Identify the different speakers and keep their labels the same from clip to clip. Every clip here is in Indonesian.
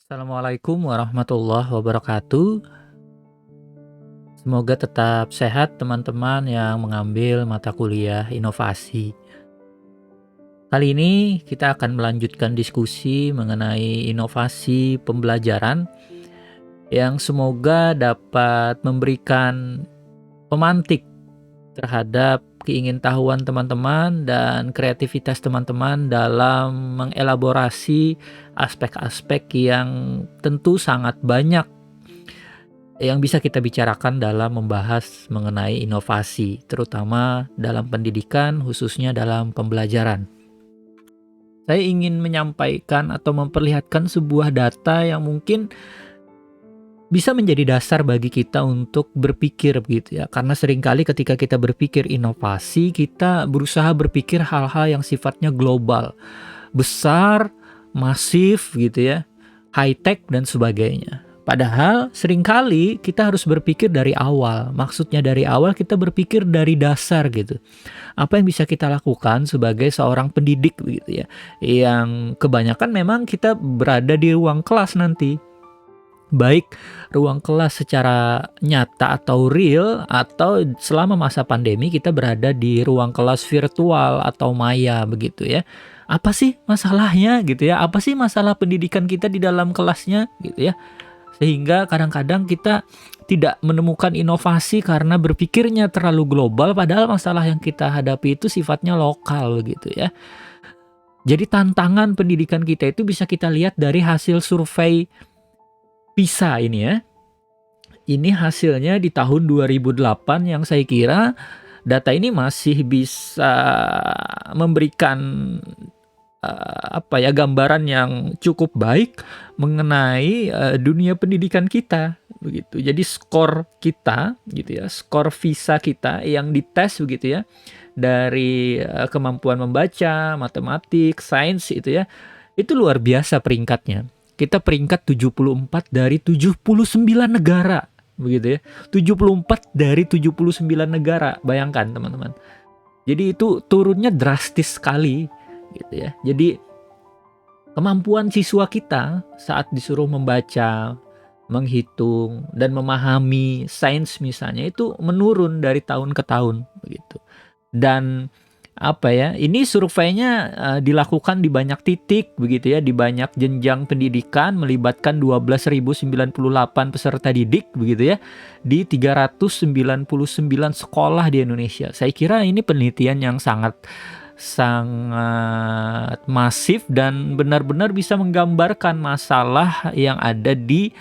Speaker 1: Assalamualaikum warahmatullahi wabarakatuh. Semoga tetap sehat teman-teman yang mengambil mata kuliah inovasi. Kali ini kita akan melanjutkan diskusi mengenai inovasi pembelajaran yang semoga dapat memberikan pemantik terhadap keingintahuan teman-teman dan kreativitas teman-teman dalam mengelaborasi aspek-aspek yang tentu sangat banyak yang bisa kita bicarakan dalam membahas mengenai inovasi, terutama dalam pendidikan, khususnya dalam pembelajaran. Saya ingin menyampaikan atau memperlihatkan sebuah data yang mungkin bisa menjadi dasar bagi kita untuk berpikir begitu ya. Karena seringkali ketika kita berpikir inovasi, kita berusaha berpikir hal-hal yang sifatnya global, besar, masif gitu ya, high tech dan sebagainya. Padahal seringkali kita harus berpikir dari awal. Maksudnya dari awal kita berpikir dari dasar gitu. Apa yang bisa kita lakukan sebagai seorang pendidik gitu ya. Yang kebanyakan memang kita berada di ruang kelas nanti. Baik ruang kelas secara nyata atau real, atau selama masa pandemi kita berada di ruang kelas virtual atau maya begitu ya. Apa sih masalahnya gitu ya? Apa sih masalah pendidikan kita di dalam kelasnya gitu ya? Sehingga kadang-kadang kita tidak menemukan inovasi karena berpikirnya terlalu global, padahal masalah yang kita hadapi itu sifatnya lokal gitu ya. Jadi tantangan pendidikan kita itu bisa kita lihat dari hasil survei PISA ini ya. Ini hasilnya di tahun 2008 yang saya kira data ini masih bisa memberikan gambaran yang cukup baik mengenai dunia pendidikan kita begitu. Jadi skor kita gitu ya, skor visa kita yang dites begitu ya, dari kemampuan membaca, matematik, sains itu ya, itu luar biasa peringkatnya. Kita peringkat 74 dari 79 negara begitu ya. 74 dari 79 negara, bayangkan teman-teman. Jadi itu turunnya drastis sekali gitu ya. Jadi kemampuan siswa kita saat disuruh membaca, menghitung dan memahami sains misalnya itu menurun dari tahun ke tahun begitu. Dan ini surveinya dilakukan di banyak titik begitu ya, di banyak jenjang pendidikan, melibatkan 12.098 peserta didik begitu ya, di 399 sekolah di Indonesia. Saya kira ini penelitian yang sangat masif dan benar-benar bisa menggambarkan masalah yang ada di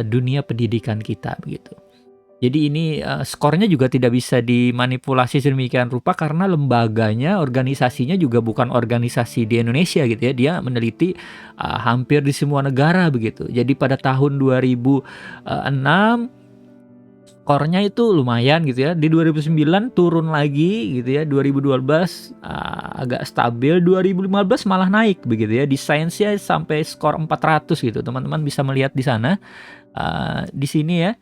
Speaker 1: dunia pendidikan kita begitu. Jadi ini skornya juga tidak bisa dimanipulasi sedemikian rupa karena lembaganya, organisasinya juga bukan organisasi di Indonesia gitu ya. Dia meneliti hampir di semua negara begitu. Jadi pada tahun 2006 skornya itu lumayan gitu ya. Di 2009 turun lagi gitu ya. 2012 agak stabil. 2015 malah naik begitu ya. Di sainsnya sampai skor 400 gitu. Teman-teman bisa melihat di sana. Di sini ya.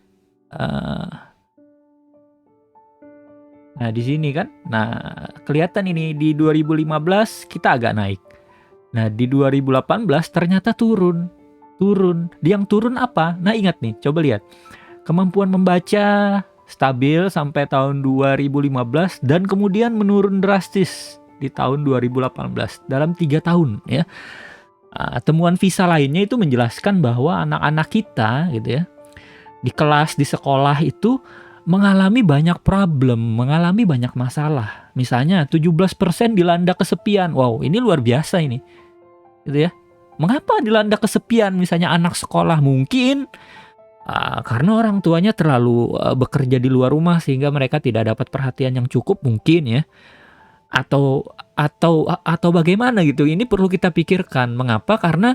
Speaker 1: Nah di sini kan, kelihatan ini di 2015 kita agak naik. Nah di 2018 ternyata turun. Yang turun apa? Nah ingat nih, coba lihat. Kemampuan membaca stabil sampai tahun 2015 dan kemudian menurun drastis di tahun 2018 dalam 3 tahun ya. Temuan visa lainnya itu menjelaskan bahwa anak-anak kita gitu ya, di kelas, di sekolah itu mengalami banyak problem, mengalami banyak masalah. Misalnya 17% dilanda kesepian. Wow, ini luar biasa ini. Gitu ya. Mengapa dilanda kesepian misalnya anak sekolah? Mungkin karena orang tuanya terlalu bekerja di luar rumah sehingga mereka tidak dapat perhatian yang cukup mungkin ya. Atau bagaimana gitu. Ini perlu kita pikirkan. Mengapa? Karena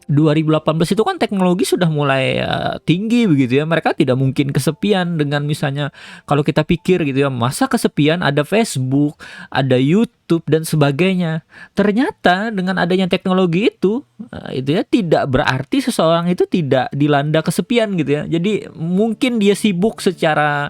Speaker 1: 2018 itu kan teknologi sudah mulai tinggi begitu ya. Mereka tidak mungkin kesepian dengan misalnya kalau kita pikir gitu ya, masa kesepian, ada Facebook, ada YouTube dan sebagainya. Ternyata dengan adanya teknologi itu ya tidak berarti seseorang itu tidak dilanda kesepian gitu ya. Jadi mungkin dia sibuk secara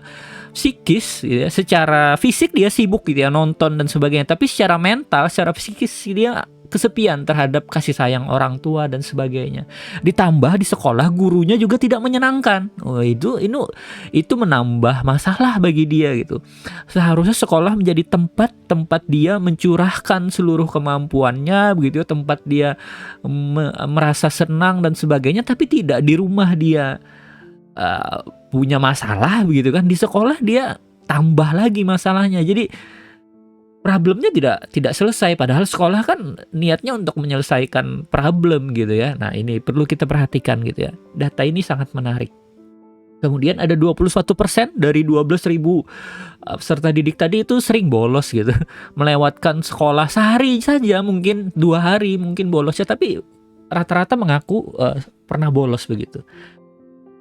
Speaker 1: psikis gitu ya, secara fisik dia sibuk gitu ya, nonton dan sebagainya, tapi secara mental, secara psikis dia kesepian terhadap kasih sayang orang tua dan sebagainya. Ditambah di sekolah gurunya juga tidak menyenangkan. Oh, itu menambah masalah bagi dia gitu. Seharusnya sekolah menjadi tempat dia mencurahkan seluruh kemampuannya begitu ya, tempat dia merasa senang dan sebagainya, tapi tidak di rumah dia punya masalah begitu kan, di sekolah dia tambah lagi masalahnya. Jadi problemnya tidak selesai, padahal sekolah kan niatnya untuk menyelesaikan problem gitu ya. Nah, ini perlu kita perhatikan gitu ya. Data ini sangat menarik. Kemudian ada 21% dari 12.000 peserta didik tadi itu sering bolos gitu. Melewatkan sekolah sehari saja, mungkin 2 hari mungkin bolosnya, tapi rata-rata mengaku pernah bolos begitu.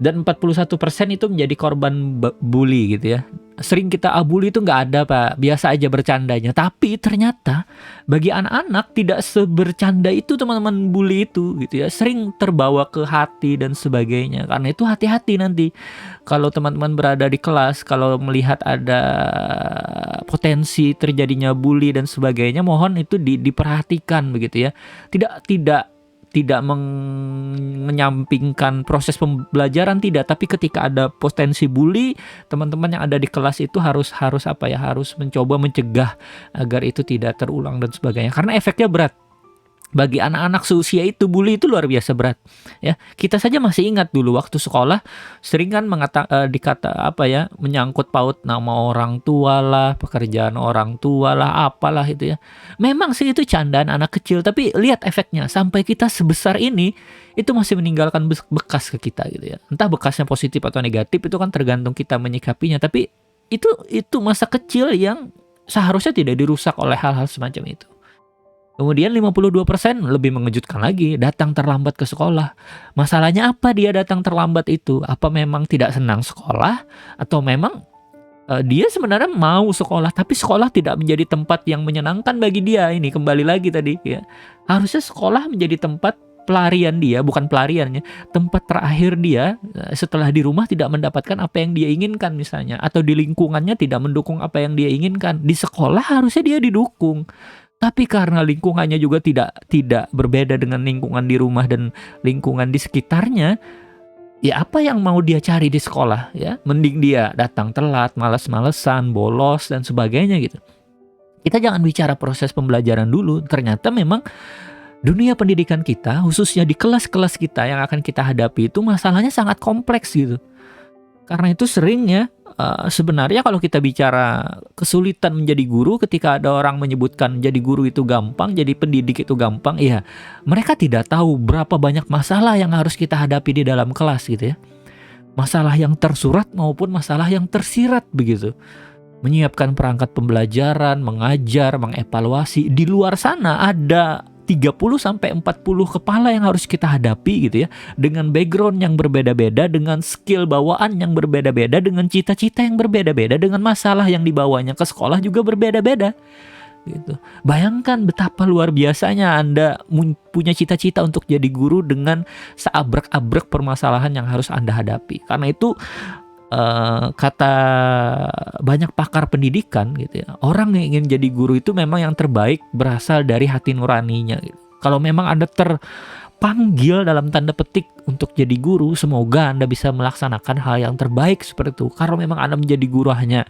Speaker 1: Dan 41% itu menjadi korban bully gitu ya. Sering kita bully itu nggak ada Pak, biasa aja bercandanya. Tapi ternyata bagi anak-anak tidak sebercanda itu teman-teman bully itu gitu ya. Sering terbawa ke hati dan sebagainya. Karena itu hati-hati nanti kalau teman-teman berada di kelas, kalau melihat ada potensi terjadinya bully dan sebagainya, mohon itu diperhatikan begitu ya. Tidak menyampingkan proses pembelajaran, tidak, tapi ketika ada potensi bully, teman-teman yang ada di kelas itu harus mencoba mencegah agar itu tidak terulang dan sebagainya, karena efeknya berat. Bagi anak-anak seusia itu bully itu luar biasa berat ya. Kita saja masih ingat dulu waktu sekolah sering kan menyangkut paut nama orang tua lah, pekerjaan orang tua lah, apalah itu ya. Memang sih itu candaan anak kecil, tapi lihat efeknya sampai kita sebesar ini itu masih meninggalkan bekas ke kita gitu ya. Entah bekasnya positif atau negatif itu kan tergantung kita menyikapinya, tapi itu masa kecil yang seharusnya tidak dirusak oleh hal-hal semacam itu. Kemudian 52% lebih mengejutkan lagi, datang terlambat ke sekolah. Masalahnya apa dia datang terlambat itu? Apa memang tidak senang sekolah? Atau memang dia sebenarnya mau sekolah, tapi sekolah tidak menjadi tempat yang menyenangkan bagi dia? Ini kembali lagi tadi ya. Harusnya sekolah menjadi tempat pelarian dia, bukan pelariannya, tempat terakhir dia setelah di rumah tidak mendapatkan apa yang dia inginkan misalnya, atau di lingkungannya tidak mendukung apa yang dia inginkan. Di sekolah harusnya dia didukung. Tapi karena lingkungannya juga tidak berbeda dengan lingkungan di rumah dan lingkungan di sekitarnya, ya apa yang mau dia cari di sekolah ya? Mending dia datang telat, malas-malesan, bolos dan sebagainya gitu. Kita jangan bicara proses pembelajaran dulu. Ternyata memang dunia pendidikan kita, khususnya di kelas-kelas kita yang akan kita hadapi itu masalahnya sangat kompleks gitu. Karena itu seringnya sebenarnya kalau kita bicara kesulitan menjadi guru, ketika ada orang menyebutkan jadi guru itu gampang, jadi pendidik itu gampang, ya mereka tidak tahu berapa banyak masalah yang harus kita hadapi di dalam kelas gitu ya. Masalah yang tersurat maupun masalah yang tersirat begitu. Menyiapkan perangkat pembelajaran, mengajar, mengevaluasi. Di luar sana ada 30-40 kepala yang harus kita hadapi gitu ya, dengan background yang berbeda-beda, dengan skill bawaan yang berbeda-beda, dengan cita-cita yang berbeda-beda, dengan masalah yang dibawanya ke sekolah juga berbeda-beda gitu. Bayangkan betapa luar biasanya Anda punya cita-cita untuk jadi guru dengan seabrek-abrek permasalahan yang harus Anda hadapi. Karena itu kata banyak pakar pendidikan gitu ya, orang yang ingin jadi guru itu memang yang terbaik berasal dari hati nuraninya gitu. Kalau memang Anda terpanggil dalam tanda petik untuk jadi guru, semoga Anda bisa melaksanakan hal yang terbaik seperti itu. Kalau memang Anda menjadi guru hanya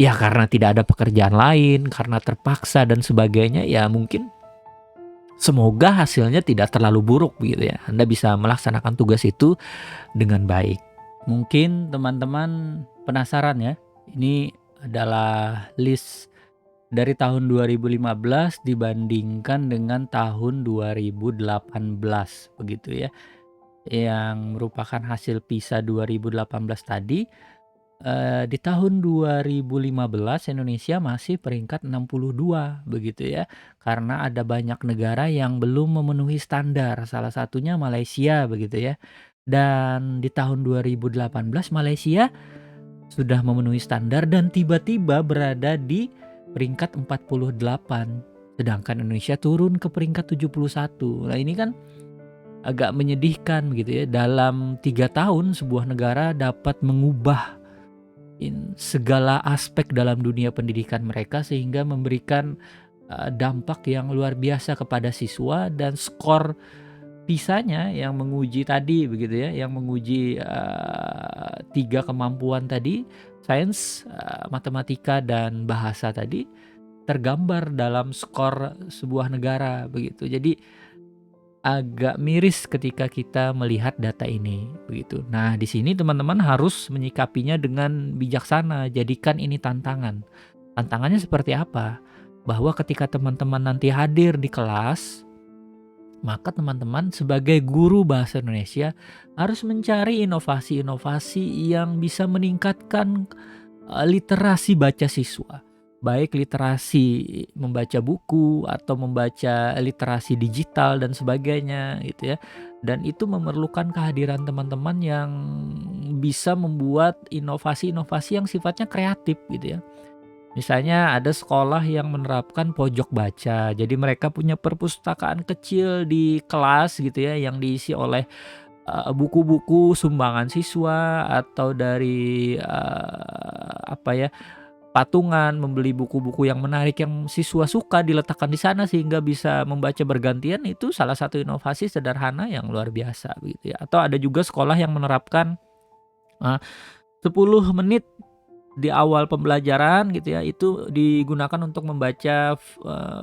Speaker 1: ya karena tidak ada pekerjaan lain, karena terpaksa dan sebagainya, ya mungkin semoga hasilnya tidak terlalu buruk begitu ya. Anda bisa melaksanakan tugas itu dengan baik. Mungkin teman-teman penasaran ya, ini adalah list dari tahun 2015 dibandingkan dengan tahun 2018 begitu ya, yang merupakan hasil PISA 2018 tadi. Di tahun 2015 Indonesia masih peringkat 62 begitu ya, karena ada banyak negara yang belum memenuhi standar, salah satunya Malaysia begitu ya. Dan di tahun 2018 Malaysia sudah memenuhi standar dan tiba-tiba berada di peringkat 48, sedangkan Indonesia turun ke peringkat 71. Nah ini kan agak menyedihkan gitu ya, dalam 3 tahun sebuah negara dapat mengubah segala aspek dalam dunia pendidikan mereka sehingga memberikan dampak yang luar biasa kepada siswa dan skor PISA-nya yang menguji tadi begitu ya, yang menguji 3 kemampuan tadi, sains, matematika, dan bahasa tadi, tergambar dalam skor sebuah negara begitu. Jadi agak miris ketika kita melihat data ini begitu. Nah, di sini teman-teman harus menyikapinya dengan bijaksana, jadikan ini tantangan. Tantangannya seperti apa? Bahwa ketika teman-teman nanti hadir di kelas, maka teman-teman sebagai guru bahasa Indonesia harus mencari inovasi-inovasi yang bisa meningkatkan literasi baca siswa. Baik literasi membaca buku atau membaca literasi digital dan sebagainya gitu ya. Dan itu memerlukan kehadiran teman-teman yang bisa membuat inovasi-inovasi yang sifatnya kreatif gitu ya. Misalnya ada sekolah yang menerapkan pojok baca. Jadi mereka punya perpustakaan kecil di kelas gitu ya, yang diisi oleh buku-buku sumbangan siswa atau dari patungan, membeli buku-buku yang menarik yang siswa suka diletakkan di sana sehingga bisa membaca bergantian. Itu salah satu inovasi sederhana yang luar biasa gitu ya. Atau ada juga sekolah yang menerapkan 10 menit di awal pembelajaran gitu ya, itu digunakan untuk membaca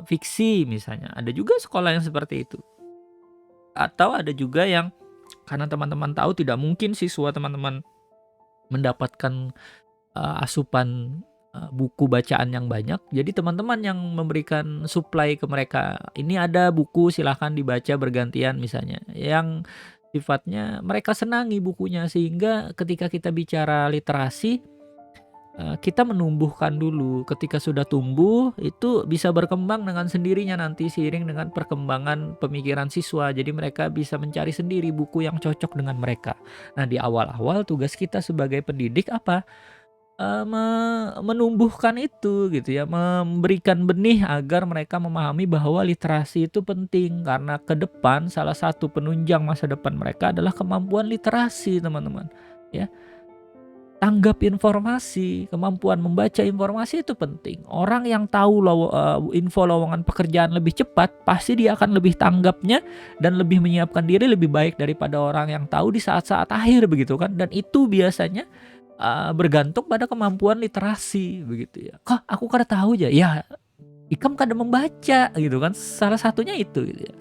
Speaker 1: fiksi misalnya. Ada juga sekolah yang seperti itu. Atau ada juga yang karena teman-teman tahu tidak mungkin siswa teman-teman mendapatkan asupan buku bacaan yang banyak, jadi teman-teman yang memberikan supply ke mereka. Ini ada buku, silahkan dibaca bergantian misalnya, yang sifatnya mereka senangi bukunya, sehingga ketika kita bicara literasi, kita menumbuhkan dulu. Ketika sudah tumbuh, itu bisa berkembang dengan sendirinya nanti seiring dengan perkembangan pemikiran siswa. Jadi mereka bisa mencari sendiri buku yang cocok dengan mereka. Nah, di awal-awal tugas kita sebagai pendidik apa? Menumbuhkan itu gitu ya, memberikan benih agar mereka memahami bahwa literasi itu penting. Karena ke depan salah satu penunjang masa depan mereka adalah kemampuan literasi, teman-teman, ya. Tanggap informasi, kemampuan membaca informasi itu penting. Orang yang tahu info lowongan pekerjaan lebih cepat, pasti dia akan lebih tanggapnya dan lebih menyiapkan diri lebih baik daripada orang yang tahu di saat-saat akhir begitu kan. Dan itu biasanya bergantung pada kemampuan literasi begitu ya. Kok aku kada tahu aja? Ya, ikam kada membaca gitu kan. Salah satunya itu gitu ya.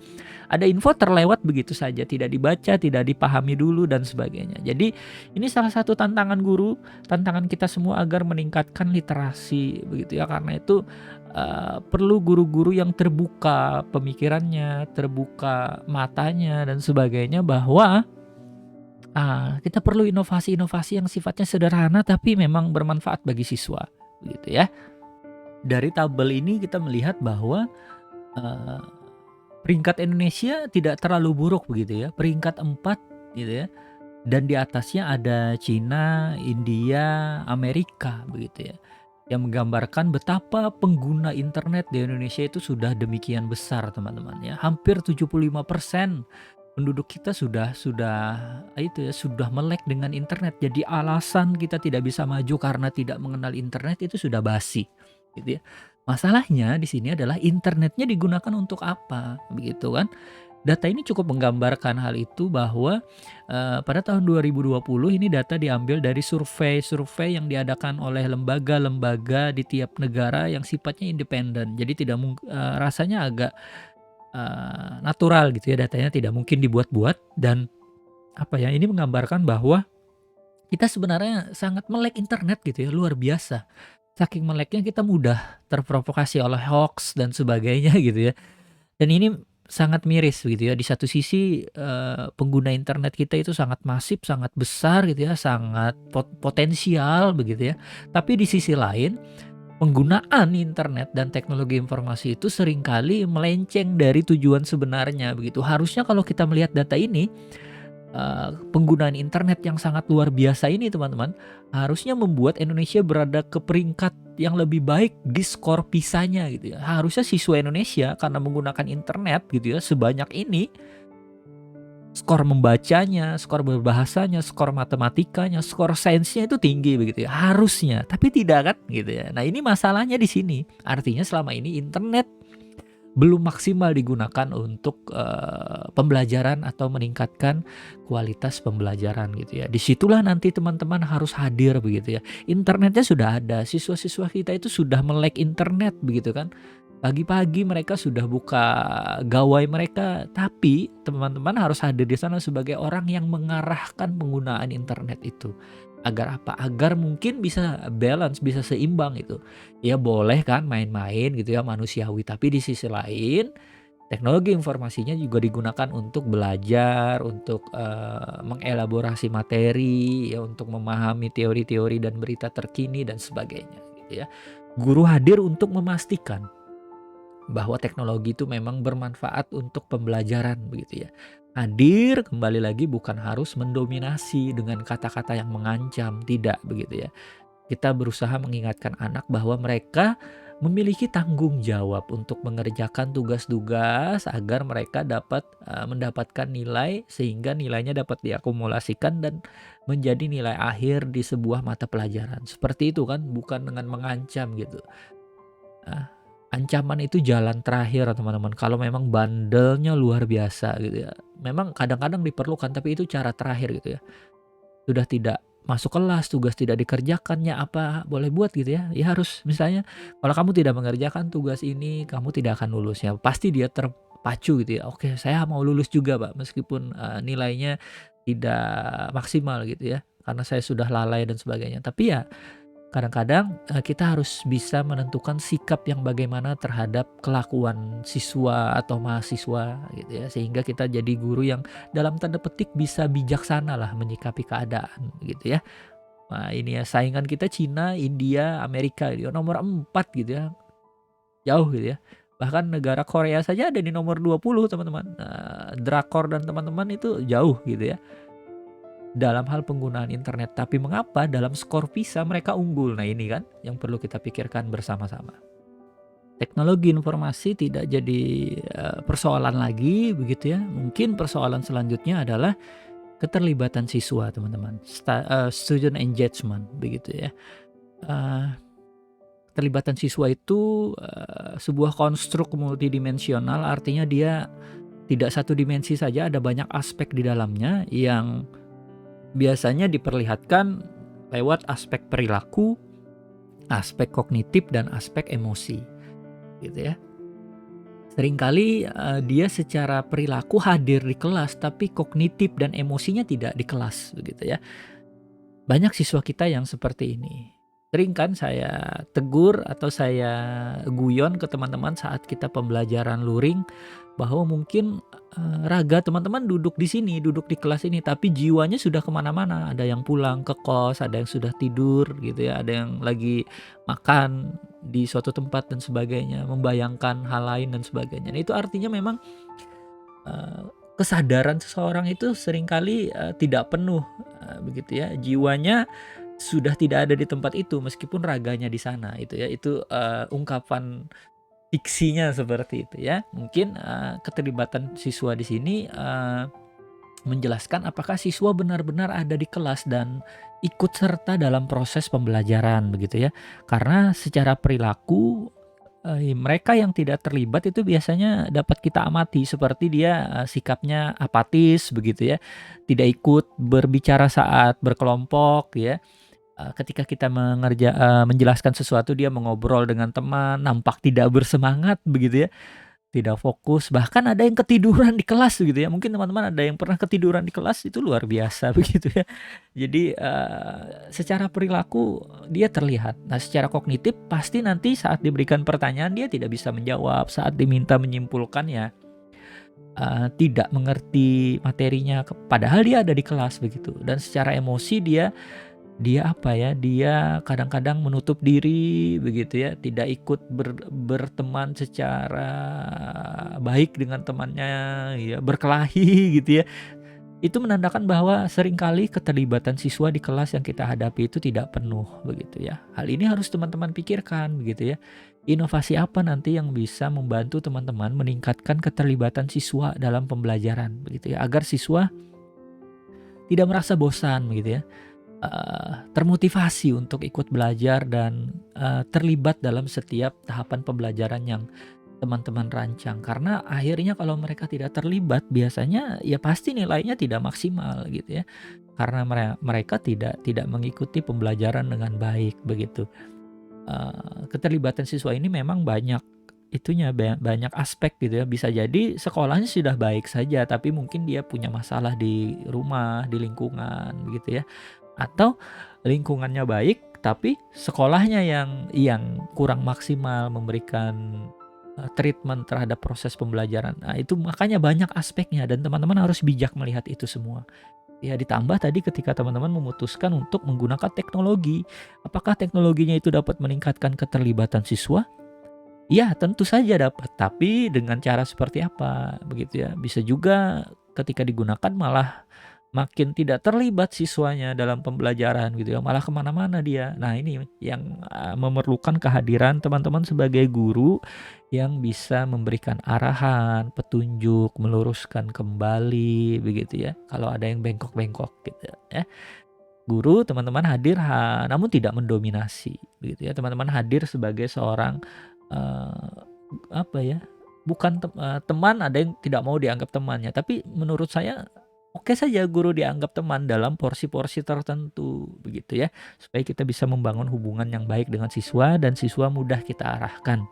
Speaker 1: Ada info terlewat begitu saja, tidak dibaca, tidak dipahami dulu dan sebagainya. Jadi ini salah satu tantangan guru, tantangan kita semua agar meningkatkan literasi begitu ya. Karena itu perlu guru-guru yang terbuka pemikirannya, terbuka matanya dan sebagainya, bahwa kita perlu inovasi-inovasi yang sifatnya sederhana tapi memang bermanfaat bagi siswa gitu ya. Dari tabel ini kita melihat bahwa peringkat Indonesia tidak terlalu buruk begitu ya, peringkat 4 gitu ya. Dan di atasnya ada Cina, India, Amerika begitu ya. Yang menggambarkan betapa pengguna internet di Indonesia itu sudah demikian besar, teman-teman ya. Hampir 75% penduduk kita sudah melek dengan internet. Jadi alasan kita tidak bisa maju karena tidak mengenal internet itu sudah basi gitu ya. Masalahnya di sini adalah internetnya digunakan untuk apa, begitu kan? Data ini cukup menggambarkan hal itu, bahwa pada tahun 2020 ini data diambil dari survei yang diadakan oleh lembaga-lembaga di tiap negara yang sifatnya independen. Jadi tidak rasanya agak natural gitu ya, datanya tidak mungkin dibuat-buat. Dan ini menggambarkan bahwa kita sebenarnya sangat melek internet gitu ya, luar biasa. Saking meleknya kita mudah terprovokasi oleh hoax dan sebagainya gitu ya. Dan ini sangat miris gitu ya. Di satu sisi pengguna internet kita itu sangat masif, sangat besar gitu ya, sangat potensial begitu ya. Tapi di sisi lain, penggunaan internet dan teknologi informasi itu seringkali melenceng dari tujuan sebenarnya begitu. Harusnya kalau kita melihat data ini, penggunaan internet yang sangat luar biasa ini, teman-teman, harusnya membuat Indonesia berada ke peringkat yang lebih baik di skor PISA-nya gitu ya. Harusnya siswa Indonesia karena menggunakan internet gitu ya sebanyak ini, skor membacanya, skor berbahasanya, skor matematikanya, skor sainsnya itu tinggi begitu ya. Harusnya, tapi tidak kan gitu ya. Nah, ini masalahnya di sini. Artinya selama ini internet belum maksimal digunakan untuk pembelajaran atau meningkatkan kualitas pembelajaran gitu ya. Disitulah nanti teman-teman harus hadir begitu ya. Internetnya sudah ada, siswa-siswa kita itu sudah melek internet begitu kan. Pagi-pagi mereka sudah buka gawai mereka, tapi teman-teman harus hadir di sana sebagai orang yang mengarahkan penggunaan internet itu. Agar apa? Agar mungkin bisa balance, bisa seimbang itu. Ya boleh kan main-main gitu ya manusiawi, tapi di sisi lain teknologi informasinya juga digunakan untuk belajar, untuk mengelaborasi materi, ya untuk memahami teori-teori dan berita terkini dan sebagainya gitu ya. Guru hadir untuk memastikan bahwa teknologi itu memang bermanfaat untuk pembelajaran begitu ya. Hadir kembali lagi bukan harus mendominasi dengan kata-kata yang mengancam, tidak begitu ya. Kita berusaha mengingatkan anak bahwa mereka memiliki tanggung jawab untuk mengerjakan tugas-tugas agar mereka dapat mendapatkan nilai sehingga nilainya dapat diakumulasikan dan menjadi nilai akhir di sebuah mata pelajaran. Seperti itu kan, bukan dengan mengancam gitu. Nah, ancaman itu jalan terakhir teman-teman, kalau memang bandelnya luar biasa gitu ya. Memang kadang-kadang diperlukan, tapi itu cara terakhir gitu ya. Sudah tidak masuk kelas, tugas tidak dikerjakannya apa boleh buat gitu ya. Ya harus misalnya kalau kamu tidak mengerjakan tugas ini, kamu tidak akan lulus ya. Pasti dia terpacu gitu ya. Oke, saya mau lulus juga, Pak, meskipun nilainya tidak maksimal gitu ya. Karena saya sudah lalai dan sebagainya. Tapi ya kadang-kadang kita harus bisa menentukan sikap yang bagaimana terhadap kelakuan siswa atau mahasiswa gitu ya, sehingga kita jadi guru yang dalam tanda petik bisa bijaksana lah menyikapi keadaan gitu ya. Nah ini ya saingan kita Cina, India, Amerika gitu, nomor 4 gitu ya, jauh gitu ya. Bahkan negara Korea saja ada di nomor 20 teman-teman. Drakor dan teman-teman itu jauh gitu ya dalam hal penggunaan internet. Tapi mengapa dalam skor PISA mereka unggul? Nah ini kan yang perlu kita pikirkan bersama-sama. Teknologi informasi tidak jadi persoalan lagi begitu ya. Mungkin persoalan selanjutnya adalah keterlibatan siswa teman-teman. Student engagement begitu ya. Keterlibatan siswa itu sebuah konstruk multidimensional, artinya dia tidak satu dimensi saja, ada banyak aspek di dalamnya yang biasanya diperlihatkan lewat aspek perilaku, aspek kognitif, dan aspek emosi gitu ya. Seringkali dia secara perilaku hadir di kelas, tapi kognitif dan emosinya tidak di kelas begitu ya. Banyak siswa kita yang seperti ini. Sering kan saya tegur atau saya guyon ke teman-teman saat kita pembelajaran luring bahwa mungkin raga teman-teman duduk di sini, duduk di kelas ini, tapi jiwanya sudah kemana-mana. Ada yang pulang ke kos, ada yang sudah tidur gitu ya, ada yang lagi makan di suatu tempat dan sebagainya, membayangkan hal lain dan sebagainya. Nah, itu artinya memang kesadaran seseorang itu seringkali tidak penuh begitu ya, jiwanya sudah tidak ada di tempat itu meskipun raganya di sana itu ya. Itu ungkapan diksinya seperti itu ya. Mungkin keterlibatan siswa di sini menjelaskan apakah siswa benar-benar ada di kelas dan ikut serta dalam proses pembelajaran begitu ya. Karena secara perilaku mereka yang tidak terlibat itu biasanya dapat kita amati seperti dia sikapnya apatis begitu ya, tidak ikut berbicara saat berkelompok ya. Ketika kita menjelaskan sesuatu, dia mengobrol dengan teman, nampak tidak bersemangat begitu ya, tidak fokus, bahkan ada yang ketiduran di kelas gitu ya. Mungkin teman-teman ada yang pernah ketiduran di kelas, itu luar biasa begitu ya. Jadi secara perilaku dia terlihat. Nah secara kognitif pasti nanti saat diberikan pertanyaan dia tidak bisa menjawab, saat diminta menyimpulkan ya tidak mengerti materinya, padahal dia ada di kelas begitu. Dan secara emosi dia apa ya, dia kadang-kadang menutup diri begitu ya, tidak ikut berteman secara baik dengan temannya ya, berkelahi gitu ya. Itu menandakan bahwa seringkali keterlibatan siswa di kelas yang kita hadapi itu tidak penuh begitu ya. Hal ini harus teman-teman pikirkan begitu ya. Inovasi apa nanti yang bisa membantu teman-teman meningkatkan keterlibatan siswa dalam pembelajaran begitu ya, agar siswa tidak merasa bosan begitu ya. Termotivasi untuk ikut belajar dan terlibat dalam setiap tahapan pembelajaran yang teman-teman rancang. Karena akhirnya kalau mereka tidak terlibat biasanya ya pasti nilainya tidak maksimal gitu ya. Karena mereka tidak mengikuti pembelajaran dengan baik begitu. Keterlibatan siswa ini memang banyak itunya, banyak aspek gitu ya. Bisa jadi sekolahnya sudah baik saja, tapi mungkin dia punya masalah di rumah, di lingkungan gitu ya. Atau lingkungannya baik, tapi sekolahnya yang kurang maksimal memberikan treatment terhadap proses pembelajaran. Nah, itu makanya banyak aspeknya dan teman-teman harus bijak melihat itu semua. Ya ditambah tadi ketika teman-teman memutuskan untuk menggunakan teknologi, apakah teknologinya itu dapat meningkatkan keterlibatan siswa? Ya tentu saja dapat, tapi dengan cara seperti apa, begitu ya. Bisa juga ketika digunakan malah makin tidak terlibat siswanya dalam pembelajaran gitu ya, malah kemana-mana dia. Nah ini yang memerlukan kehadiran teman-teman sebagai guru yang bisa memberikan arahan, petunjuk, meluruskan kembali begitu ya, kalau ada yang bengkok-bengkok gitu ya. Guru teman-teman hadir namun tidak mendominasi begitu ya, teman-teman hadir sebagai seorang, eee, apa ya, bukan teman, ada yang tidak mau dianggap temannya, tapi menurut saya oke saja guru dianggap teman dalam porsi-porsi tertentu begitu ya, supaya kita bisa membangun hubungan yang baik dengan siswa dan siswa mudah kita arahkan.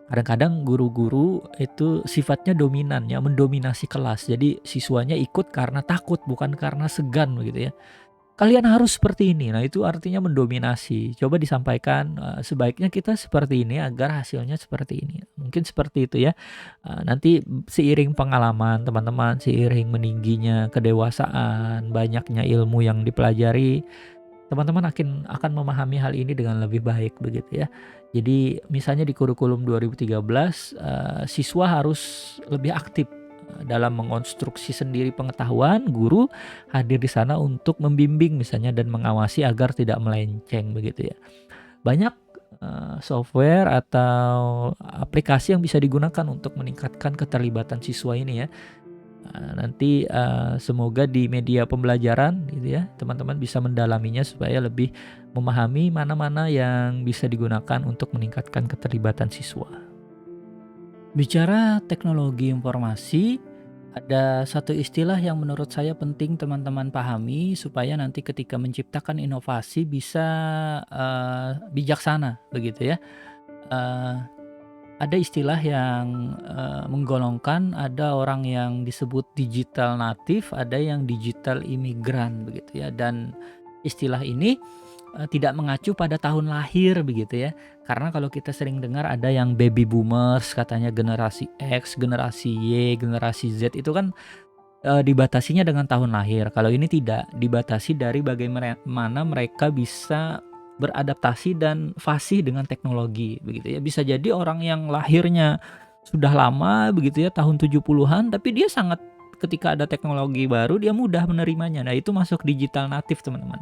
Speaker 1: Kadang-kadang guru-guru itu sifatnya dominan ya, mendominasi kelas. Jadi siswanya ikut karena takut bukan karena segan begitu ya. Kalian harus seperti ini. Nah, itu artinya mendominasi. Coba disampaikan, sebaiknya kita seperti ini agar hasilnya seperti ini. Mungkin seperti itu ya. Nanti seiring pengalaman teman-teman, seiring meningginya kedewasaan, banyaknya ilmu yang dipelajari, teman-teman akan memahami hal ini dengan lebih baik begitu ya. Jadi misalnya di kurikulum 2013, siswa harus lebih aktif dalam mengonstruksi sendiri pengetahuan, guru hadir di sana untuk membimbing misalnya dan mengawasi agar tidak melenceng begitu ya. Banyak software atau aplikasi yang bisa digunakan untuk meningkatkan keterlibatan siswa ini ya. Nanti semoga di media pembelajaran gitu ya, teman-teman bisa mendalaminya supaya lebih memahami mana-mana yang bisa digunakan untuk meningkatkan keterlibatan siswa. Bicara teknologi informasi, ada satu istilah yang menurut saya penting teman-teman pahami supaya nanti ketika menciptakan inovasi bisa bijaksana begitu ya. Eee, ada istilah yang menggolongkan, ada orang yang disebut digital native, ada yang digital imigran begitu ya, dan istilah ini tidak mengacu pada tahun lahir begitu ya. Karena kalau kita sering dengar ada yang baby boomers, katanya generasi X, generasi Y, generasi Z itu kan dibatasinya dengan tahun lahir. Kalau ini tidak, dibatasi dari bagaimana mereka bisa beradaptasi dan fasih dengan teknologi begitu ya. Bisa jadi orang yang lahirnya sudah lama begitu ya, tahun 70-an, tapi dia sangat ketika ada teknologi baru dia mudah menerimanya. Nah, itu masuk digital native, teman-teman.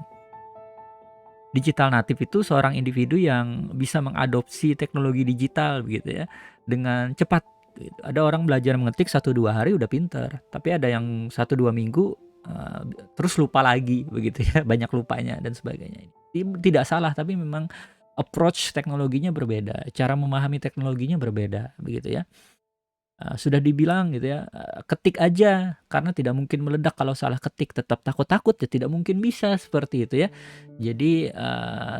Speaker 1: Digital native itu seorang individu yang bisa mengadopsi teknologi digital begitu ya, dengan cepat gitu. Ada orang belajar mengetik 1-2 hari udah pinter, tapi ada yang 1-2 minggu, terus lupa lagi begitu ya, banyak lupanya dan sebagainya. Tidak salah, tapi memang approach teknologinya berbeda, cara memahami teknologinya berbeda begitu ya. Sudah dibilang gitu ya, ketik aja karena tidak mungkin meledak kalau salah ketik, tetap takut-takut ya tidak mungkin bisa seperti itu ya. Jadi,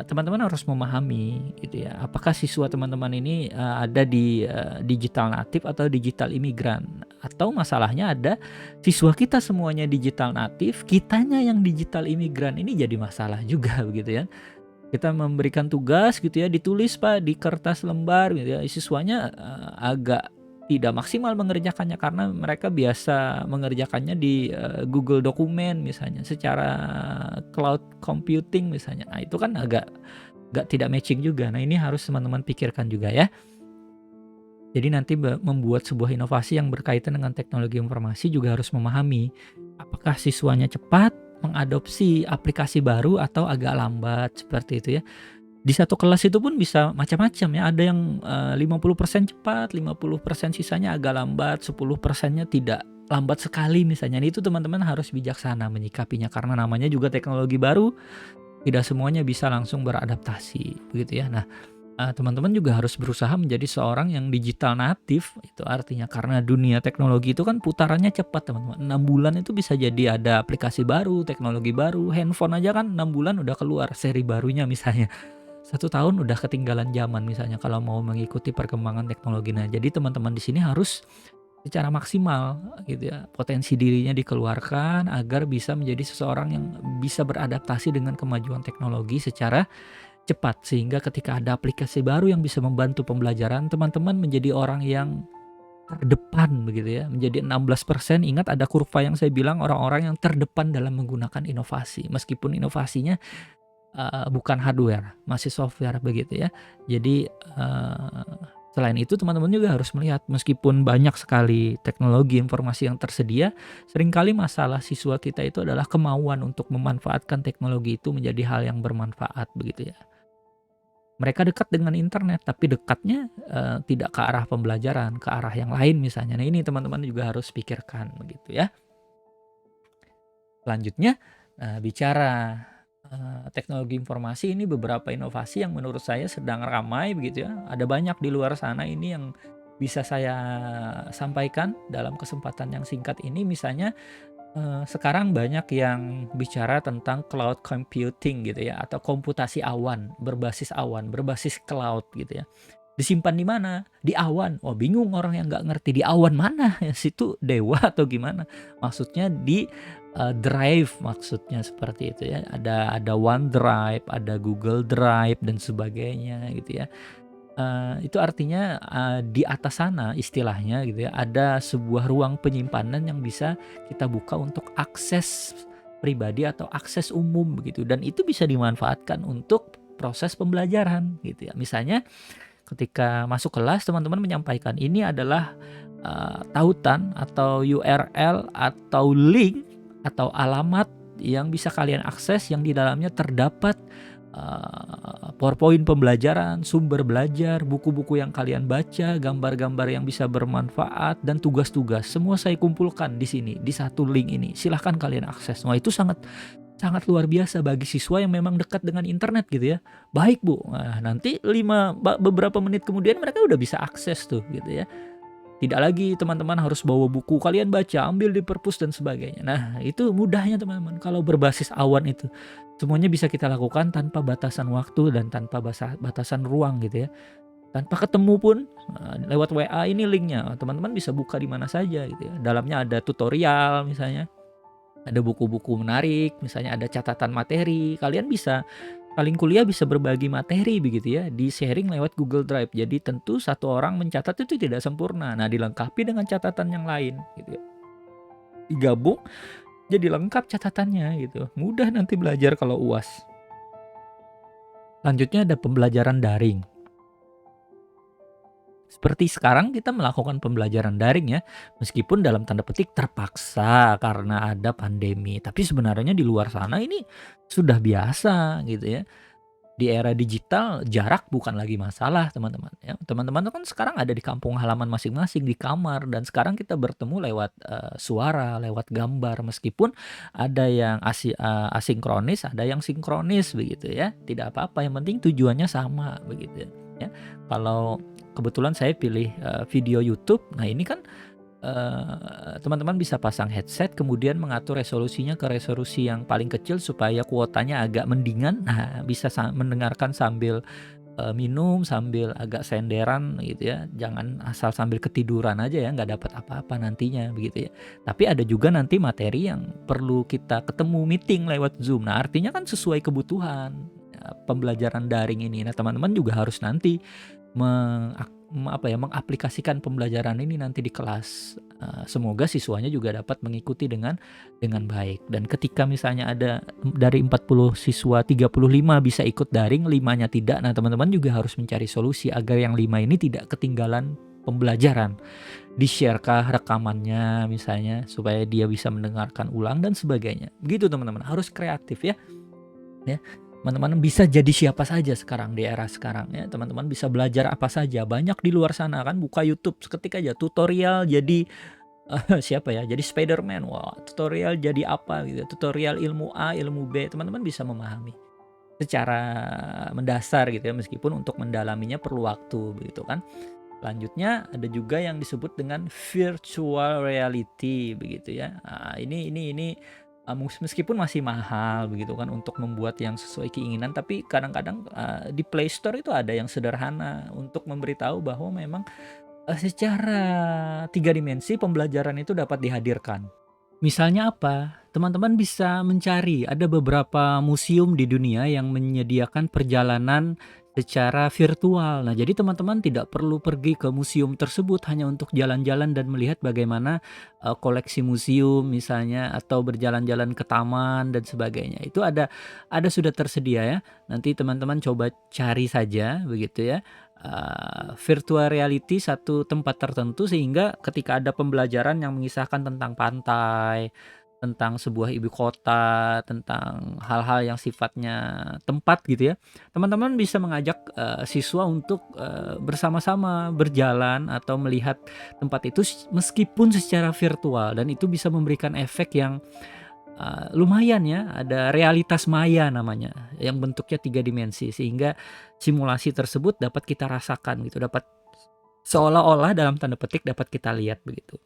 Speaker 1: teman-teman harus memahami gitu ya, apakah siswa teman-teman ini, ada di, digital natif atau digital imigran, atau masalahnya ada siswa kita semuanya digital natif, kitanya yang digital imigran, ini jadi masalah juga begitu ya. Kita memberikan tugas gitu ya, ditulis Pak di kertas lembar gitu ya, siswanya, agak tidak maksimal mengerjakannya karena mereka biasa mengerjakannya di, Google Dokumen misalnya, secara cloud computing misalnya. Nah, itu kan agak tidak matching juga. Nah, ini harus teman-teman pikirkan juga ya. Jadi nanti membuat sebuah inovasi yang berkaitan dengan teknologi informasi juga harus memahami, apakah siswanya cepat mengadopsi aplikasi baru atau agak lambat, seperti itu ya. Di satu kelas itu pun bisa macam-macam ya, ada yang, 50% cepat, 50% sisanya agak lambat, 10%-nya tidak lambat sekali misalnya. Nah, itu teman-teman harus bijaksana menyikapinya karena namanya juga teknologi baru, tidak semuanya bisa langsung beradaptasi, begitu ya. Nah, teman-teman juga harus berusaha menjadi seorang yang digital natif. Itu artinya karena dunia teknologi itu kan putarannya cepat, teman-teman. 6 bulan itu bisa jadi ada aplikasi baru, teknologi baru, handphone aja kan 6 bulan udah keluar seri barunya misalnya. 1 tahun udah ketinggalan zaman misalnya kalau mau mengikuti perkembangan teknologi. Nah, jadi teman-teman di sini harus secara maksimal gitu ya, potensi dirinya dikeluarkan agar bisa menjadi seseorang yang bisa beradaptasi dengan kemajuan teknologi secara cepat. Sehingga ketika ada aplikasi baru yang bisa membantu pembelajaran, teman-teman menjadi orang yang terdepan begitu ya, menjadi 16%. Ingat ada kurva yang saya bilang orang-orang yang terdepan dalam menggunakan inovasi. Meskipun inovasinya bukan hardware, masih software begitu ya. Jadi selain itu teman-teman juga harus melihat meskipun banyak sekali teknologi informasi yang tersedia, seringkali masalah siswa kita itu adalah kemauan untuk memanfaatkan teknologi itu menjadi hal yang bermanfaat begitu ya. Mereka dekat dengan internet, tapi dekatnya tidak ke arah pembelajaran, ke arah yang lain misalnya. Nah, ini teman-teman juga harus pikirkan begitu ya. Selanjutnya, bicara teknologi informasi, ini beberapa inovasi yang menurut saya sedang ramai begitu ya. Ada banyak di luar sana ini yang bisa saya sampaikan dalam kesempatan yang singkat ini. Misalnya sekarang banyak yang bicara tentang cloud computing gitu ya, atau komputasi awan, berbasis cloud gitu ya. Disimpan di mana? Di awan. Oh, bingung orang yang nggak ngerti di awan mana? Ya, situ dewa atau gimana? Maksudnya di drive, maksudnya seperti itu ya. Ada OneDrive, ada Google Drive dan sebagainya gitu ya. Itu artinya di atas sana istilahnya gitu ya, ada sebuah ruang penyimpanan yang bisa kita buka untuk akses pribadi atau akses umum begitu, dan itu bisa dimanfaatkan untuk proses pembelajaran gitu ya. Misalnya ketika masuk kelas teman-teman menyampaikan ini adalah tautan atau URL atau link atau alamat yang bisa kalian akses, yang di dalamnya terdapat PowerPoint pembelajaran, sumber belajar, buku-buku yang kalian baca, gambar-gambar yang bisa bermanfaat, dan tugas-tugas. Semua saya kumpulkan di sini, di satu link ini. Silahkan kalian akses. Wah, itu sangat luar biasa bagi siswa yang memang dekat dengan internet gitu ya. Baik Bu, nah, nanti beberapa menit kemudian mereka udah bisa akses tuh gitu ya. Tidak lagi teman-teman harus bawa buku, kalian baca, ambil di perpus dan sebagainya. Nah, itu mudahnya teman-teman kalau berbasis awan itu. Semuanya bisa kita lakukan tanpa batasan waktu dan tanpa batasan ruang gitu ya. Tanpa ketemu pun lewat WA ini linknya, teman-teman bisa buka di mana saja gitu ya. Dalamnya ada tutorial misalnya, ada buku-buku menarik, misalnya ada catatan materi. Kalian bisa kuliah bisa berbagi materi begitu ya, di sharing lewat Google Drive. Jadi tentu satu orang mencatat itu tidak sempurna. Nah, dilengkapi dengan catatan yang lain gitu ya. Digabung jadi lengkap catatannya gitu. Mudah nanti belajar kalau UAS. Selanjutnya ada pembelajaran daring. Seperti sekarang kita melakukan pembelajaran daring ya, meskipun dalam tanda petik terpaksa karena ada pandemi. Tapi sebenarnya di luar sana ini sudah biasa gitu ya. Di era digital jarak bukan lagi masalah teman-teman ya. Teman-teman tuh kan sekarang ada di kampung halaman masing-masing, di kamar, dan sekarang kita bertemu lewat suara, lewat gambar, meskipun ada yang asinkronis, ada yang sinkronis begitu ya. Tidak apa-apa, yang penting tujuannya sama begitu ya. Kalau kebetulan saya pilih video YouTube, nah ini kan teman-teman bisa pasang headset kemudian mengatur resolusinya ke resolusi yang paling kecil supaya kuotanya agak mendingan. Nah, bisa mendengarkan sambil minum, sambil agak senderan gitu ya. Jangan asal sambil ketiduran aja ya, nggak dapat apa-apa nantinya begitu ya. Tapi ada juga nanti materi yang perlu kita ketemu meeting lewat Zoom. Nah, artinya kan sesuai kebutuhan pembelajaran daring ini. Nah, teman-teman juga harus nanti mengaplikasikan pembelajaran ini nanti di kelas. Semoga siswanya juga dapat mengikuti dengan baik. Dan ketika misalnya ada dari 40 siswa 35 bisa ikut daring, 5-nya tidak. Nah, teman-teman juga harus mencari solusi agar yang 5 ini tidak ketinggalan pembelajaran. Di-share-kah rekamannya misalnya supaya dia bisa mendengarkan ulang dan sebagainya. Begitu teman-teman, harus kreatif ya. Teman-teman bisa jadi siapa saja sekarang di era sekarang ya. Teman-teman bisa belajar apa saja. Banyak di luar sana kan, buka YouTube ketik aja tutorial jadi siapa ya? Jadi Spider-Man. Wah, tutorial jadi apa gitu. Tutorial ilmu A, ilmu B. Teman-teman bisa memahami. secara mendasar gitu ya, meskipun untuk mendalaminya perlu waktu begitu kan. Selanjutnya ada juga yang disebut dengan virtual reality begitu ya. Ini meskipun masih mahal begitu kan untuk membuat yang sesuai keinginan, tapi kadang-kadang di Play Store itu ada yang sederhana untuk memberitahu bahwa memang secara 3 dimensi pembelajaran itu dapat dihadirkan. Misalnya apa? Teman-teman bisa mencari, ada beberapa museum di dunia yang menyediakan perjalanan secara virtual. Nah, jadi teman-teman tidak perlu pergi ke museum tersebut hanya untuk jalan-jalan dan melihat bagaimana koleksi museum misalnya, atau berjalan-jalan ke taman dan sebagainya. Itu ada sudah tersedia ya. Nanti teman-teman coba cari saja begitu ya. Virtual reality satu tempat tertentu, sehingga ketika ada pembelajaran yang mengisahkan tentang pantai, tentang sebuah ibu kota, tentang hal-hal yang sifatnya tempat gitu ya, teman-teman bisa mengajak siswa untuk bersama-sama berjalan atau melihat tempat itu meskipun secara virtual, dan itu bisa memberikan efek yang lumayan ya, ada realitas maya namanya, yang bentuknya 3 dimensi, sehingga simulasi tersebut dapat kita rasakan gitu, dapat seolah-olah dalam tanda petik dapat kita lihat begitu.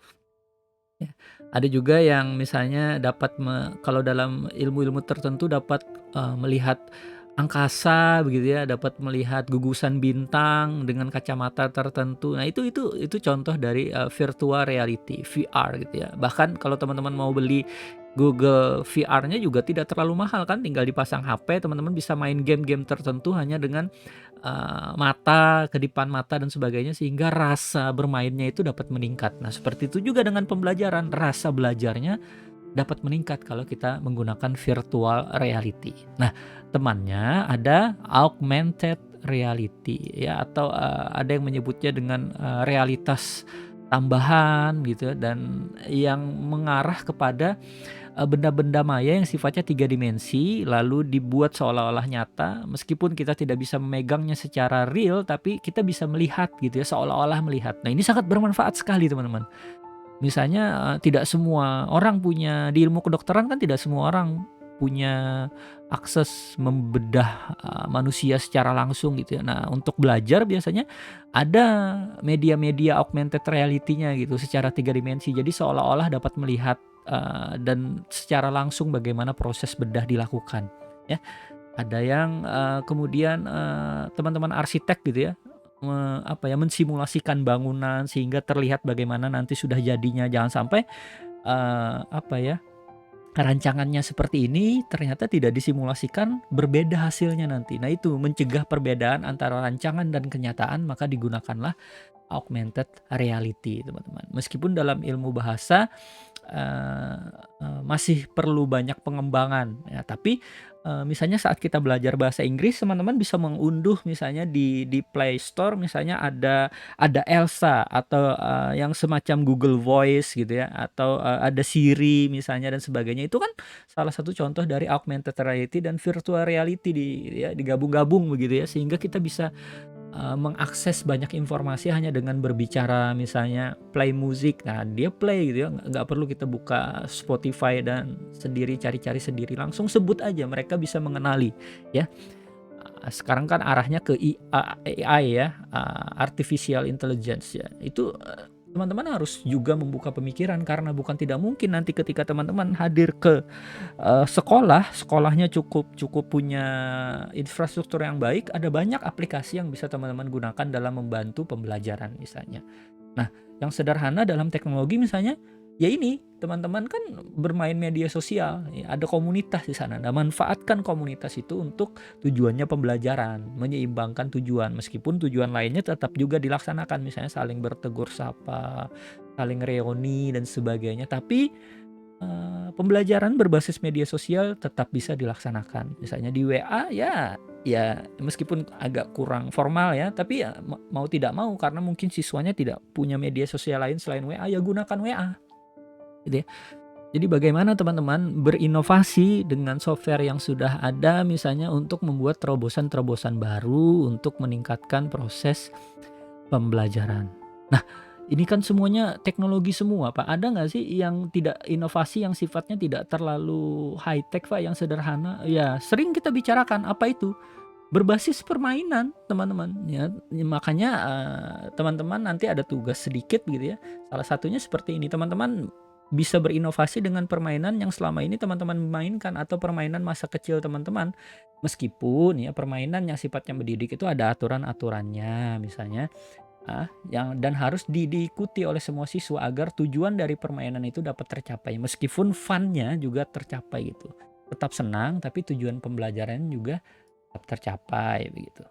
Speaker 1: Ya. Ada juga yang misalnya dapat kalau dalam ilmu-ilmu tertentu dapat melihat angkasa begitu ya, dapat melihat gugusan bintang dengan kacamata tertentu. Nah, itu contoh dari virtual reality, VR gitu ya. Bahkan kalau teman-teman mau beli Google VR-nya juga tidak terlalu mahal kan, tinggal dipasang HP, teman-teman bisa main game-game tertentu hanya dengan mata, kedipan mata dan sebagainya, sehingga rasa bermainnya itu dapat meningkat. Nah, seperti itu juga dengan pembelajaran, rasa belajarnya dapat meningkat kalau kita menggunakan virtual reality. Nah, temannya ada augmented reality ya, atau ada yang menyebutnya dengan realitas tambahan gitu ya, dan yang mengarah kepada benda-benda maya yang sifatnya 3 dimensi, lalu dibuat seolah-olah nyata, meskipun kita tidak bisa memegangnya secara real, tapi kita bisa melihat gitu ya, seolah-olah melihat. Nah, ini sangat bermanfaat sekali teman-teman. Misalnya tidak semua orang punya, di ilmu kedokteran kan tidak semua orang punya akses membedah manusia secara langsung gitu ya. Nah, untuk belajar biasanya ada media-media augmented reality-nya gitu secara 3 dimensi. Jadi seolah-olah dapat melihat dan secara langsung bagaimana proses bedah dilakukan ya. Ada yang kemudian teman-teman arsitek gitu ya, mensimulasikan bangunan sehingga terlihat bagaimana nanti sudah jadinya. Jangan sampai rancangannya seperti ini ternyata tidak disimulasikan, berbeda hasilnya nanti. Nah, itu mencegah perbedaan antara rancangan dan kenyataan, maka digunakanlah augmented reality teman-teman. Meskipun dalam ilmu bahasa masih perlu banyak pengembangan ya, tapi misalnya saat kita belajar bahasa Inggris, teman-teman bisa mengunduh misalnya di Play Store, misalnya ada Elsa atau yang semacam Google Voice gitu ya, atau ada Siri misalnya dan sebagainya. Itu kan salah satu contoh dari augmented reality dan virtual reality digabung-gabung begitu ya, sehingga kita bisa mengakses banyak informasi hanya dengan berbicara, misalnya play musik, nah dia play gitu ya, nggak perlu kita buka Spotify dan sendiri cari-cari sendiri, langsung sebut aja mereka bisa mengenali ya. Sekarang kan arahnya ke AI ya, artificial intelligence ya. Itu teman-teman harus juga membuka pemikiran, karena bukan tidak mungkin nanti ketika teman-teman hadir ke sekolahnya cukup punya infrastruktur yang baik, ada banyak aplikasi yang bisa teman-teman gunakan dalam membantu pembelajaran misalnya. Nah, yang sederhana dalam teknologi misalnya, ya ini, teman-teman kan bermain media sosial, ya, ada komunitas di sana. Nah, manfaatkan komunitas itu untuk tujuannya pembelajaran, menyeimbangkan tujuan, meskipun tujuan lainnya tetap juga dilaksanakan, misalnya saling bertegur sapa, saling reuni dan sebagainya. Tapi pembelajaran berbasis media sosial tetap bisa dilaksanakan. Misalnya di WA ya meskipun agak kurang formal ya, tapi ya mau tidak mau, karena mungkin siswanya tidak punya media sosial lain selain WA, ya gunakan WA gitu ya. Jadi bagaimana teman-teman berinovasi dengan software yang sudah ada, misalnya untuk membuat terobosan-terobosan baru untuk meningkatkan proses pembelajaran. Nah, Ini kan semuanya teknologi semua, Pak. Ada nggak sih yang tidak inovasi yang sifatnya tidak terlalu high tech, Pak, yang sederhana? Ya, sering kita bicarakan, apa itu? Berbasis permainan, teman-teman, ya. Makanya, teman-teman nanti ada tugas sedikit gitu ya. Salah satunya seperti ini, teman-teman bisa berinovasi dengan permainan yang selama ini teman-teman mainkan atau permainan masa kecil teman-teman. Meskipun ya permainan yang sifatnya mendidik itu ada aturan-aturannya, misalnya yang dan harus diikuti oleh semua siswa agar tujuan dari permainan itu dapat tercapai. Meskipun fun-nya juga tercapai gitu. Tetap senang tapi tujuan pembelajaran juga tetap tercapai begitu.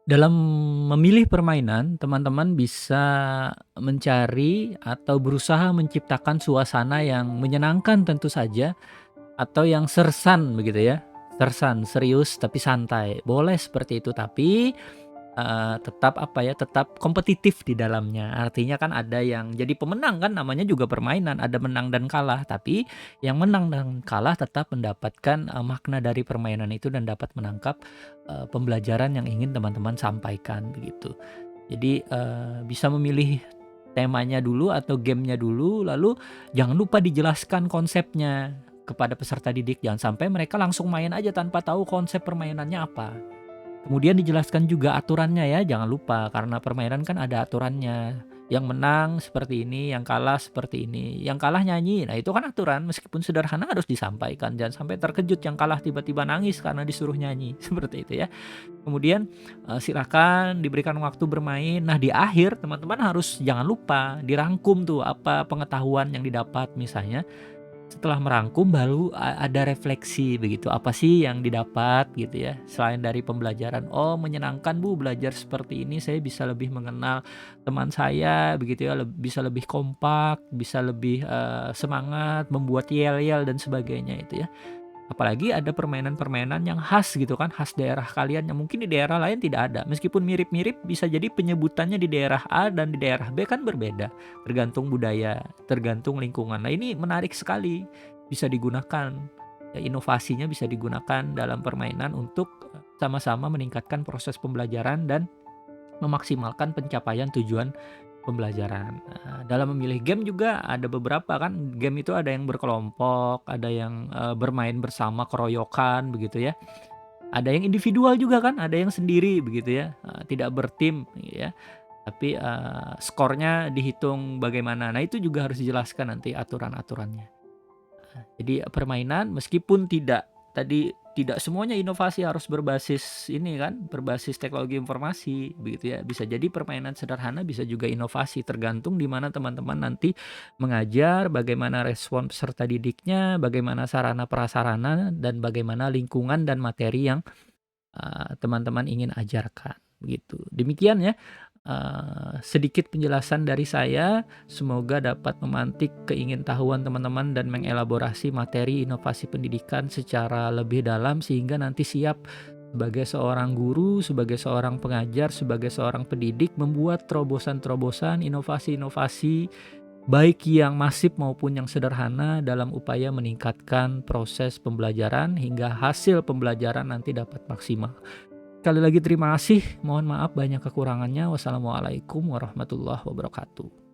Speaker 1: Dalam memilih permainan, teman-teman bisa mencari atau berusaha menciptakan suasana yang menyenangkan tentu saja atau yang sersan begitu ya. Sersan, serius tapi santai. Boleh seperti itu tapi tetap apa ya, tetap kompetitif di dalamnya. Artinya kan ada yang jadi pemenang kan namanya juga permainan, ada menang dan kalah. Tapi yang menang dan kalah tetap mendapatkan, makna dari permainan itu dan dapat menangkap, pembelajaran yang ingin teman-teman sampaikan begitu. Jadi, bisa memilih temanya dulu atau gamenya dulu, lalu jangan lupa dijelaskan konsepnya kepada peserta didik. Jangan sampai mereka langsung main aja tanpa tahu konsep permainannya apa. Kemudian dijelaskan juga aturannya ya, jangan lupa karena permainan kan ada aturannya. Yang menang seperti ini, yang kalah seperti ini, yang kalah nyanyi. Nah, itu kan aturan meskipun sederhana harus disampaikan. Jangan sampai terkejut yang kalah tiba-tiba nangis karena disuruh nyanyi, seperti itu ya. Kemudian silakan diberikan waktu bermain. Nah, di akhir teman-teman harus jangan lupa dirangkum tuh apa pengetahuan yang didapat misalnya. Setelah merangkum baru ada refleksi begitu, apa sih yang didapat gitu ya, selain dari pembelajaran, "Oh menyenangkan Bu belajar seperti ini, saya bisa lebih mengenal teman saya," begitu ya, bisa lebih kompak, bisa lebih, semangat, membuat yel-yel dan sebagainya itu ya. Apalagi ada permainan-permainan yang khas gitu kan, khas daerah kalian yang mungkin di daerah lain tidak ada. Meskipun mirip-mirip bisa jadi penyebutannya di daerah A dan di daerah B kan berbeda, tergantung budaya, tergantung lingkungan. Nah, ini menarik sekali, bisa digunakan, ya inovasinya bisa digunakan dalam permainan untuk, sama-sama meningkatkan proses pembelajaran dan memaksimalkan pencapaian tujuan pembelajaran. Dalam memilih game juga ada beberapa kan, game itu ada yang berkelompok, ada yang, bermain bersama keroyokan begitu ya. Ada yang individual juga kan, ada yang sendiri begitu ya, tidak bertim ya. Tapi, skornya dihitung bagaimana. Nah, itu juga harus dijelaskan nanti aturan-aturannya. Jadi permainan meskipun tidak semuanya inovasi harus berbasis ini kan, berbasis teknologi informasi begitu ya. Bisa jadi permainan sederhana bisa juga inovasi, tergantung di mana teman-teman nanti mengajar, bagaimana respon peserta didiknya, bagaimana sarana prasarana, dan bagaimana lingkungan dan materi yang teman-teman ingin ajarkan, begitu. Demikian ya, sedikit penjelasan dari saya, semoga dapat memantik keingintahuan teman-teman dan mengelaborasi materi inovasi pendidikan secara lebih dalam sehingga nanti siap sebagai seorang guru, sebagai seorang pengajar, sebagai seorang pendidik membuat terobosan-terobosan, inovasi-inovasi baik yang masif maupun yang sederhana dalam upaya meningkatkan proses pembelajaran hingga hasil pembelajaran nanti dapat maksimal. Sekali lagi terima kasih, mohon maaf banyak kekurangannya. Wassalamualaikum warahmatullahi wabarakatuh.